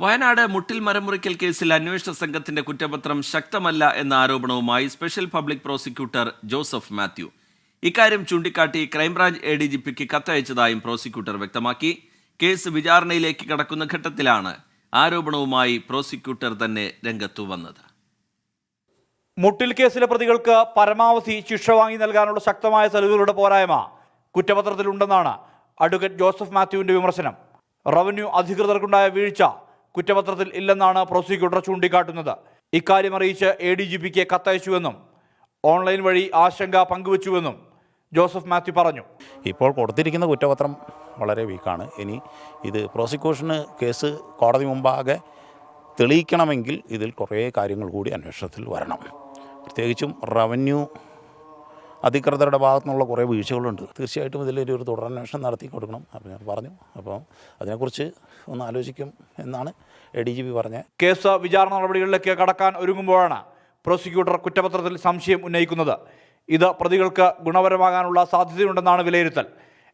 വയനാട് മുട്ടിൽ മരമുറിക്കൽ കേസിൽ അന്വേഷണ സംഘത്തിന്റെ കുറ്റപത്രം ശക്തമല്ല എന്ന ആരോപണവുമായി special public prosecutor Joseph Mathew. ഇക്കാര്യം ചൂണ്ടിക്കാട്ടി ക്രൈംബ്രാഞ്ച് ADGPക്ക് കത്തയച്ചതായും പ്രോസിക്യൂട്ടർ വ്യക്തമാക്കി. കേസ് വിചാരണയിലേക്ക് കടക്കുന്ന ഘട്ടത്തിലാണ് ആരോപണവുമായി പ്രോസിക്യൂട്ടർ തന്നെ രംഗത്തു വന്നത്. മുട്ടിൽ കേസിലെ പ്രതികൾക്ക് പരമാവധി ശിക്ഷ വാങ്ങി നൽകാനുള്ള ശക്തമായ തെളിവുകളുടെ പോരായ്മ കുറ്റപത്രത്തിലുണ്ടെന്നാണ് അഡ്വക്കേറ്റ് ജോസഫ് മാത്യുവിന്റെ വിമർശനം. റവന്യൂ അധികൃതർക്കുണ്ടായ വീഴ്ച കുറ്റപത്രത്തിൽ ഇല്ലെന്നാണ് പ്രോസിക്യൂട്ടർ ചൂണ്ടിക്കാട്ടുന്നത്. ഇക്കാര്യം അറിയിച്ച് ADGPക്ക് കത്തയച്ചുവെന്നും ഓൺലൈൻ വഴി ആശങ്ക പങ്കുവച്ചുവെന്നും ജോസഫ് മാത്യു പറഞ്ഞു. ഇപ്പോൾ കൊടുത്തിരിക്കുന്ന കുറ്റപത്രം വളരെ വീക്കാണ്. ഇനി ഇത് പ്രോസിക്യൂഷന് കേസ് കോടതി മുമ്പാകെ തെളിയിക്കണമെങ്കിൽ ഇതിൽ കുറേ കാര്യങ്ങൾ കൂടി അന്വേഷണത്തിൽ വരണം. പ്രത്യേകിച്ചും റവന്യൂ അധികൃതരുടെ ഭാഗത്തു നിന്നുള്ള കുറേ വീഴ്ചകളുണ്ട്. തീർച്ചയായിട്ടും ഇതിലൊരു തുടരന്വേഷണം നടത്തി കൊടുക്കണം അപ്പോൾ ഞാൻ പറഞ്ഞു. അപ്പോൾ അതിനെക്കുറിച്ച് ഒന്ന് ആലോചിക്കും എന്നാണ് ADGP പറഞ്ഞത്. കേസ് വിചാരണ നടപടികളിലേക്ക് കടക്കാൻ ഒരുങ്ങുമ്പോഴാണ് പ്രോസിക്യൂട്ടർ കുറ്റപത്രത്തിൽ സംശയം ഉന്നയിക്കുന്നത്. ഇത് പ്രതികൾക്ക് ഗുണപരമാകാനുള്ള സാധ്യതയുണ്ടെന്നാണ് വിലയിരുത്തൽ.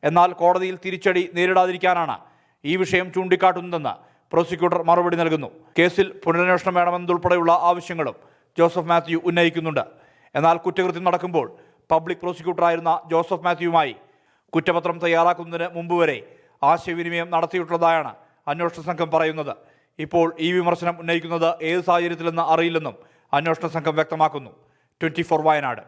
എന്നാൽ കോടതിയിൽ തിരിച്ചടി നേരിടാതിരിക്കാനാണ് ഈ വിഷയം ചൂണ്ടിക്കാട്ടുന്നതെന്ന് പ്രോസിക്യൂട്ടർ മറുപടി നൽകുന്നു. കേസിൽ പുനരന്വേഷണം വേണമെന്നതുൾപ്പെടെയുള്ള ആവശ്യങ്ങളും ജോസഫ് മാത്യു ഉന്നയിക്കുന്നുണ്ട്. എന്നാൽ കുറ്റകൃത്യം നടക്കുമ്പോൾ പബ്ലിക് പ്രോസിക്യൂട്ടറായിരുന്ന ജോസഫ് മാത്യുവുമായി കുറ്റപത്രം തയ്യാറാക്കുന്നതിന് മുമ്പ് വരെ ആശയവിനിമയം നടത്തിയിട്ടുള്ളതായാണ് അന്വേഷണ സംഘം പറയുന്നത്. ഇപ്പോൾ ഈ വിമർശനം ഉന്നയിക്കുന്നത് ഏത് സാഹചര്യത്തിലെന്ന് അറിയില്ലെന്നും അന്വേഷണ സംഘം വ്യക്തമാക്കുന്നു. 24 വയനാട്.